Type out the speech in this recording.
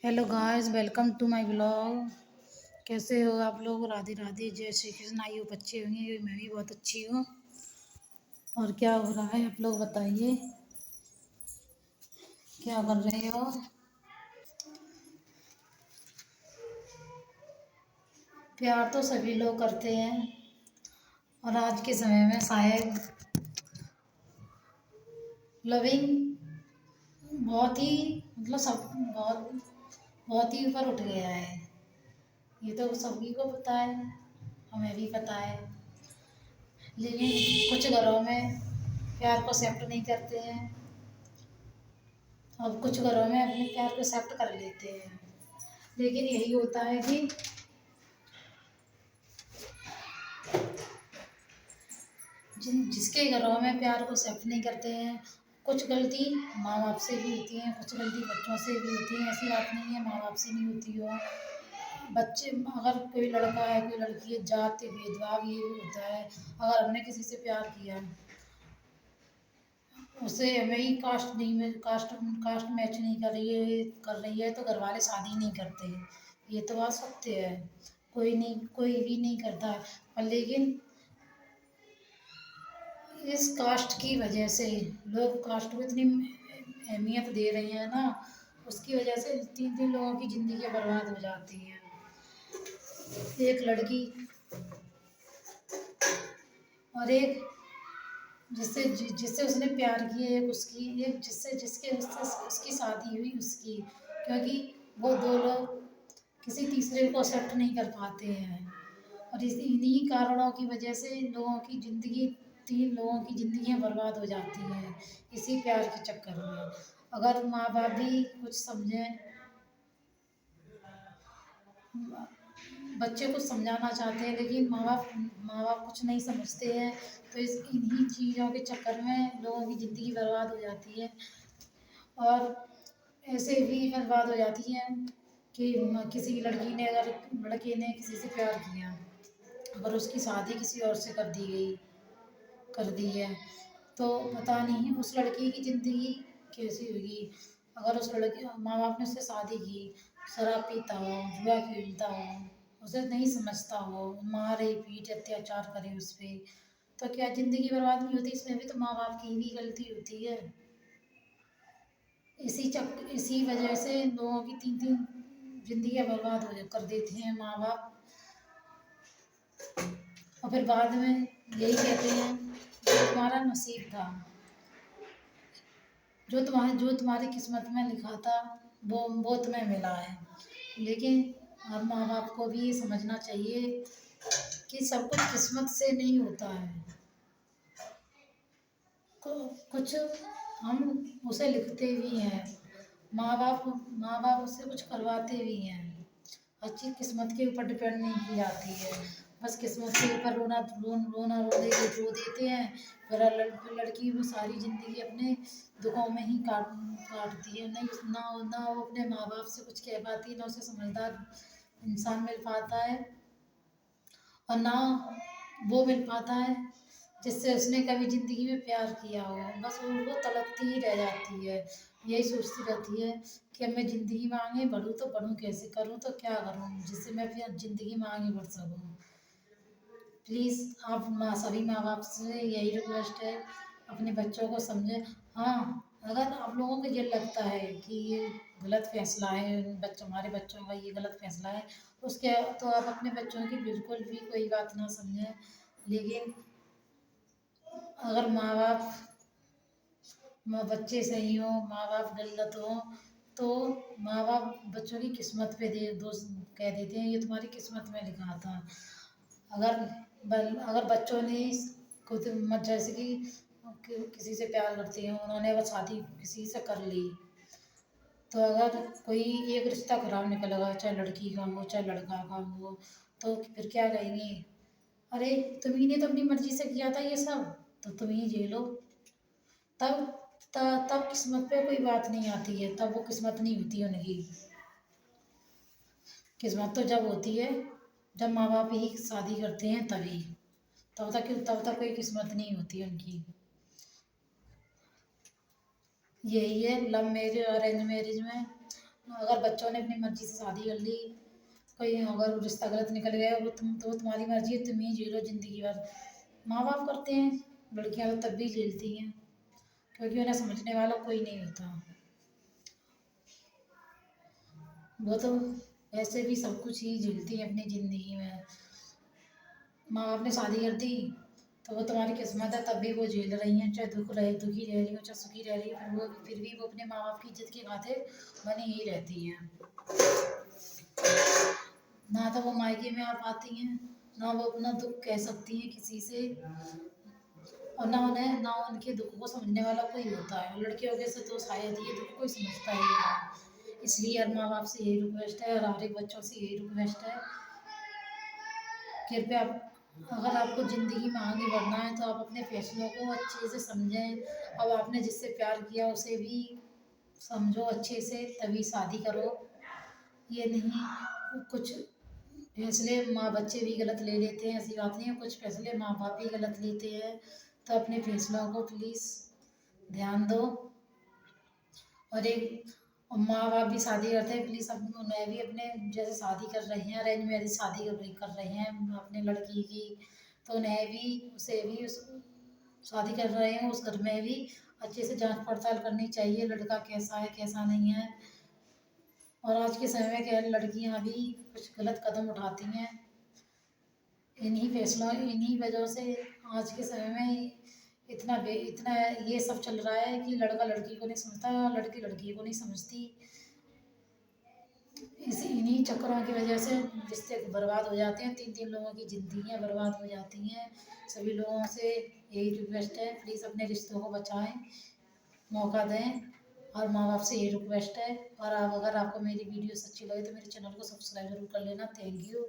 Hello guys, welcome to my blog. कैसे हो आप लोग? राधे राधे, जय श्री कृष्ण। आई हो बच्चे होंगे, मैं भी बहुत अच्छी हूँ। और क्या हो रहा है आप लोग बताइए, क्या कर रहे हो? प्यार तो सभी लोग करते हैं, और आज के समय में शायद लविंग बहुत ही सब बहुत बहुत ही ऊपर उठ गया है। ये तो सभी को पता है, हमें भी पता है। लेकिन कुछ घरों में प्यार को एक्सेप्ट नहीं करते हैं, और कुछ घरों में अपने प्यार को एक्सेप्ट कर लेते हैं। लेकिन यही होता है कि जिसके घरों में प्यार को एक्सेप्ट नहीं करते हैं, कुछ गलती माँ बाप से भी होती है, कुछ गलती बच्चों से भी होती है। ऐसी बात नहीं है माँ बाप से नहीं होती हो। बच्चे, अगर कोई लड़का है कोई लड़की है, जाति भेदभाव ये भी होता है। अगर हमने किसी से प्यार किया, उसे हमें ही कास्ट मैच नहीं कर रही है तो घर वाले शादी नहीं करते। ये तो बात सत्य है, कोई भी नहीं करता है। पर लेकिन इस कास्ट की वजह से लोग कास्ट को इतनी अहमियत दे रहे हैं ना, उसकी वजह से तीन तीन लोगों की ज़िंदगी बर्बाद हो जाती है। एक लड़की और एक जिससे उसने प्यार किया, एक उसकी, एक उससे उसकी शादी हुई उसकी, क्योंकि वो दो लोग किसी तीसरे को एक्सेप्ट नहीं कर पाते हैं। और इन्हीं कारणों की वजह से लोगों की ज़िंदगी, तीन लोगों की ज़िंदगियां बर्बाद हो जाती हैं इसी प्यार के चक्कर में। अगर माँ बाप भी कुछ समझें, बच्चे कुछ समझाना चाहते हैं, लेकिन माँ बाप कुछ नहीं समझते हैं। तो इस इन्हीं चीज़ों के चक्कर में लोगों की ज़िंदगी बर्बाद हो जाती है। और ऐसे भी बर्बाद हो जाती है कि किसी लड़की ने, अगर लड़के ने किसी से प्यार किया, अगर उसकी शादी किसी और से कर दी है, तो पता नहीं उस लड़की की ज़िंदगी कैसी होगी। अगर उस लड़की माँ बाप ने उससे शादी की, शराब पीता हो, जुआ खेलता हो, उसे नहीं समझता हो, मारे पीटे अत्याचार करे उस पर, तो क्या ज़िंदगी बर्बाद नहीं होती? इसमें भी तो माँ बाप की भी गलती होती है। इसी वजह से लोगों की तीन तीन जिंदगियां बर्बाद हो कर देते हैं माँ बाप। और फिर बाद में यही कहते हैं, जो तुम्हारा नसीब था, जो तुम्हारी किस्मत में लिखा था, वो तुम्हें मिला है। लेकिन अब माँ बाप को भी ये समझना चाहिए कि सब कुछ किस्मत से नहीं होता है। कुछ हम उसे लिखते भी हैं, माँ बाप उससे कुछ करवाते भी हैं। हर चीज़ किस्मत के ऊपर डिपेंड नहीं की जाती है। बस किस्मत के ऊपर रो देते हैं। फिर लड़की वो सारी ज़िंदगी अपने दुखों में ही काटती है। नहीं, ना वो अपने माँ बाप से कुछ कह पाती है, ना उसे समझदार इंसान मिल पाता है, और ना वो मिल पाता है जिससे उसने कभी ज़िंदगी में प्यार किया हो। बस वो तड़पती ही रह जाती है, यही सोचती रहती है कि अब मैं ज़िंदगी में आगे बढ़ूँ तो बढ़ूँ कैसे, करूँ तो क्या करूँ जिससे मैं अपनी ज़िंदगी में आगे बढ़ सकूँ। प्लीज़ आप सभी माँ बाप से यही रिक्वेस्ट है, अपने बच्चों को समझें। हाँ, अगर आप लोगों को ये लगता है कि ये गलत फैसला है, हमारे बच्चों का ये गलत फैसला है, उसके तो आप अपने बच्चों की बिल्कुल भी कोई बात ना समझें। लेकिन अगर बच्चे सही हो, माँ बाप गलत हो, तो माँ बाप बच्चों की किस्मत पे दे दोष कह देते हैं, ये तुम्हारी किस्मत में लिखा था। अगर बच्चों ने खुद जैसे कि किसी से प्यार करते हैं, उन्होंने अगर शादी किसी से कर ली, तो अगर कोई एक रिश्ता खराब निकलेगा, चाहे लड़की का हो चाहे लड़का का हो, तो फिर क्या कहेंगे? अरे, तुम्ही ने तो अपनी मर्जी से किया था ये सब, तो तुम ही झेलो। तब तब किस्मत पे कोई बात नहीं आती है, तब वो किस्मत नहीं होती है उनकी। किस्मत तो जब होती है जब माँ बाप ही शादी करते हैं तभी। तब तक कोई किस्मत नहीं होती उनकी। यही है लव मैरिज और अरेंज मैरिज में। अगर बच्चों ने अपनी मर्जी से शादी कर ली, कोई अगर रिश्ता गलत निकल गया, वो तुम्हारी मर्जी है, तुम ही झेलो जिंदगी भर। माँ बाप करते हैं, लड़कियां तो तब भी झेलती हैं, क्योंकि उन्हें समझने वाला कोई नहीं होता। वो तो ऐसे भी सब कुछ ही झेलती हैं अपनी ज़िंदगी में। माँ बाप ने शादी कर दी तो वो तुम्हारी किस्मत है, तब भी वो झेल रही हैं, चाहे दुखी रह रही हो, चाहे सुखी रह रही हो, फिर भी वो अपने माँ बाप की इज्जत के खातिर बनी ही रहती हैं। ना तो वो मायके में आ पाती हैं, ना वो अपना दुख कह सकती हैं किसी से, और ना उनके दुख को समझने वाला कोई होता है। लड़कियों के से तो शायद ये दुख कोई समझता ही नहीं। इसलिए हर माँ बाप से यही रिक्वेस्ट है, और हर एक बच्चों से यही रिक्वेस्ट है, कृपया अगर आपको ज़िंदगी में आगे बढ़ना है तो आप अपने फैसलों को अच्छे से समझें। अब आपने जिससे प्यार किया उसे भी समझो अच्छे से, तभी शादी करो। ये नहीं कुछ फैसले माँ बच्चे भी गलत ले लेते हैं, ऐसी बात नहीं है, कुछ फैसले माँ बाप भी गलत लेते हैं। तो अपने फैसलों को प्लीज़ ध्यान दो। और एक माँ बाप भी शादी करते हैं, प्लीज़ उन्हें भी अपने जैसे शादी कर रहे हैं, अरेंज मैरिज शादी कर रहे हैं अपने लड़की की, तो उन्हें भी उसे भी उस शादी कर रहे हैं उस घर में भी अच्छे से जांच पड़ताल करनी चाहिए, लड़का कैसा है कैसा नहीं है। और आज के समय में क्या है, लड़कियां भी कुछ गलत कदम उठाती हैं, इन्हीं वजहों से आज के समय में इतना ये सब चल रहा है कि लड़का लड़की को नहीं समझता और लड़की लड़की को नहीं समझती। इन्हीं चक्करों की वजह से रिश्ते बर्बाद हो जाते हैं, 3-3 लोगों की ज़िंदगियाँ बर्बाद हो जाती हैं। सभी लोगों से यही रिक्वेस्ट है, प्लीज़ अपने रिश्तों को बचाएं, मौका दें, और माँ बाप से यही रिक्वेस्ट है। और आप अगर आपको मेरी वीडियोस अच्छी लगे तो मेरे चैनल को सब्सक्राइब जरूर कर लेना। Thank you.